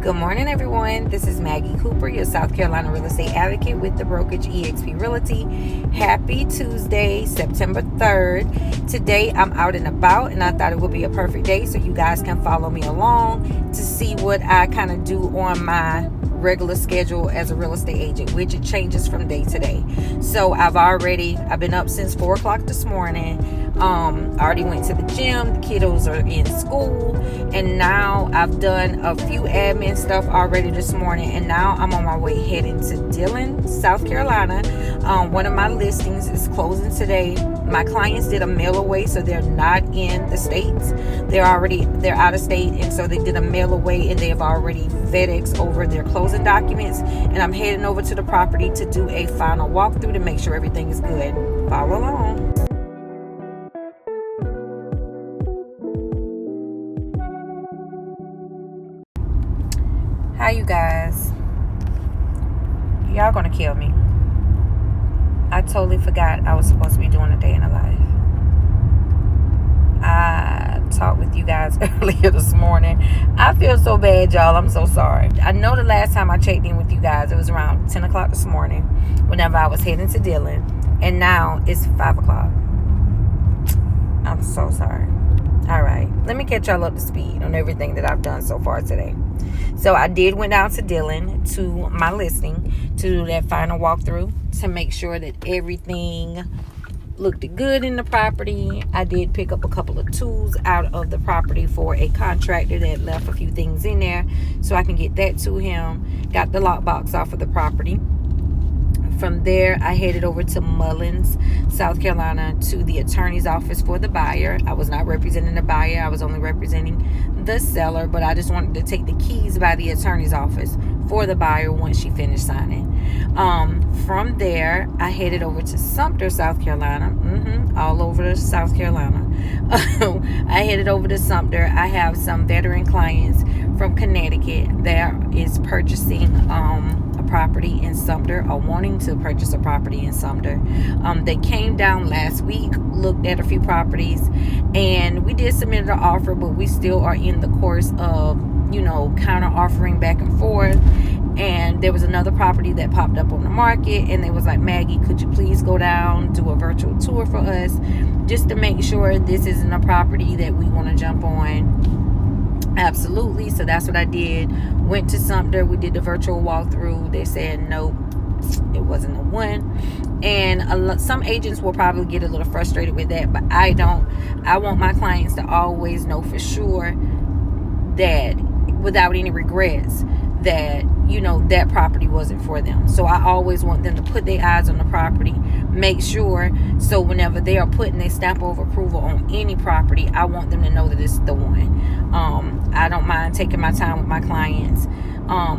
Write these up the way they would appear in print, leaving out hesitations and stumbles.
Good morning, everyone. This is Maggie Cooper, your South Carolina real estate advocate with the brokerage eXp Realty. Happy Tuesday, September 3rd. Today, I'm out and about, and I thought it would be a perfect day so you guys can follow me along to see what I kind of do on my regular schedule as a real estate agent, which it changes from day to day. So I've been up since 4 o'clock this morning. I already went to the gym. The kiddos are in school, and now I've done a few admin stuff already this morning, and now I'm on my way heading to Dillon, South Carolina. One of my listings is closing today. My clients did a mail away, so they're not in the States. They're out of state, and so they did a mail away, and they have already FedEx over their closing documents, and I'm heading over to the property to do a final walkthrough to make sure everything is good. Follow along. Hi, you guys. Y'all gonna kill me. I totally forgot I was supposed to be doing a day in the life. I talked with you guys earlier this morning. I feel so bad, y'all. I'm so sorry. I know the last time I checked in with you guys, it was around 10 o'clock this morning whenever I was heading to Dillon, and now it's 5 o'clock. I'm so sorry. All right, let me catch y'all up to speed on everything that I've done so far today. So I went down to Dillon to my listing to do that final walkthrough to make sure that everything looked good in the property. I did pick up a couple of tools out of the property for a contractor that left a few things in there, so I can get that to him. Got the lockbox off of the property. From there, I headed over to Mullins, South Carolina, to the attorney's office for the buyer. I was not representing the buyer. I was only representing the seller, but I just wanted to take the keys by the attorney's office for the buyer once she finished signing. From there, I headed over to Sumter, South Carolina. All over South Carolina. I headed over to Sumter. I have some veteran clients from Connecticut that is purchasing a property in Sumter, or wanting to purchase a property in Sumter. They came down last week, looked at a few properties, and we did submit an offer, but we still are in the course of, counter offering back and forth. And there was another property that popped up on the market, and they was like, Maggie, could you please go down, do a virtual tour for us, just to make sure this isn't a property that we want to jump on. Absolutely. So that's what I did. Went to Sumter. We did the virtual walkthrough. They said nope, it wasn't the one. And some agents will probably get a little frustrated with that, but I don't. I want my clients to always know for sure that, without any regrets, that that property wasn't for them. So I always want them to put their eyes on the property, make sure, so whenever they are putting their stamp of approval on any property, I want them to know that it's the one. I don't mind taking my time with my clients,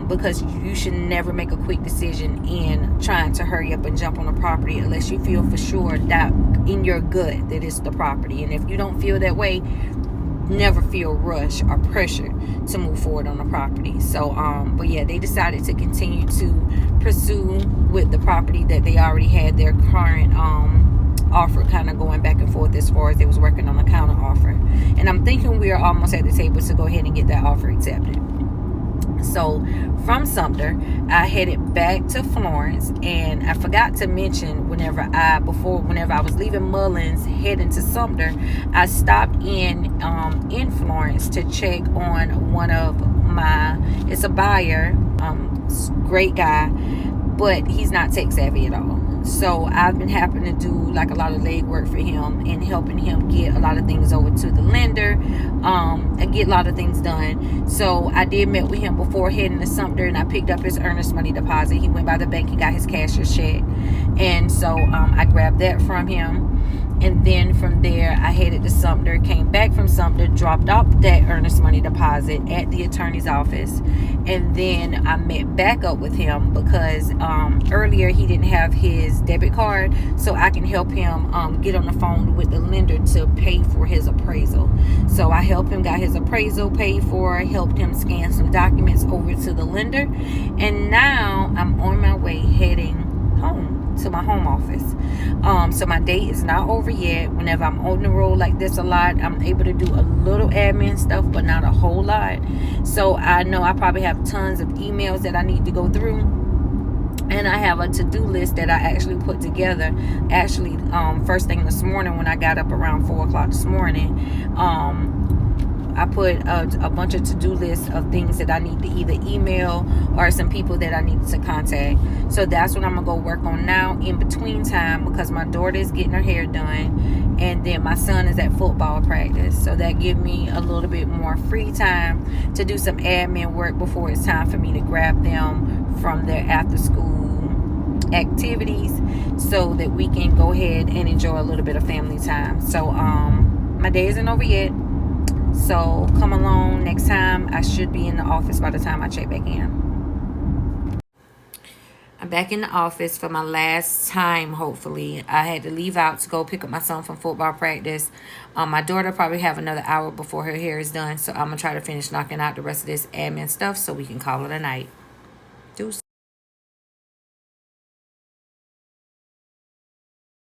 because you should never make a quick decision in trying to hurry up and jump on a property unless you feel for sure that in your gut that it's the property. And if you don't feel that way, never feel rush or pressure to move forward on the property. So but yeah, they decided to continue to pursue with the property that they already had their current offer kind of going back and forth, as far as they was working on a counter offer. And I'm thinking we are almost at the table to go ahead and get that offer accepted. So from Sumter, I headed back to Florence, and I forgot to mention whenever I was leaving Mullins heading to Sumter, I stopped in Florence to check on one of it's a buyer, great guy, but he's not tech savvy at all. So I've been having to do like a lot of legwork for him and helping him get a lot of things over to the lender, and get a lot of things done. So I did meet with him before heading to Sumter, and I picked up his earnest money deposit. He went by the bank, he got his cashier's check, and so I grabbed that from him. And then from there, I headed to Sumter, came back from Sumter, dropped off that earnest money deposit at the attorney's office. And then I met back up with him because earlier he didn't have his debit card, so I can help him get on the phone with the lender to pay for his appraisal. So I helped him, got his appraisal paid for, helped him scan some documents over to the lender. And now I'm on my way heading home. home, to my home office. So my day is not over yet. Whenever I'm on the road like this a lot, I'm able to do a little admin stuff, but not a whole lot. So I know I probably have tons of emails that I need to go through. And I have a to-do list that I actually put together. Actually, first thing this morning when I got up around 4 o'clock this morning, I put a bunch of to-do lists of things that I need to either email or some people that I need to contact. So that's what I'm going to go work on now in between time, because my daughter is getting her hair done and then my son is at football practice. So that gives me a little bit more free time to do some admin work before it's time for me to grab them from their after school activities, so that we can go ahead and enjoy a little bit of family time. So my day isn't over yet. So come along next time. I should be in the office by the time I check back in. I'm back in the office for my last time, hopefully. I had to leave out to go pick up my son from football practice. My daughter probably have another hour before her hair is done. So I'm going to try to finish knocking out the rest of this admin stuff so we can call it a night.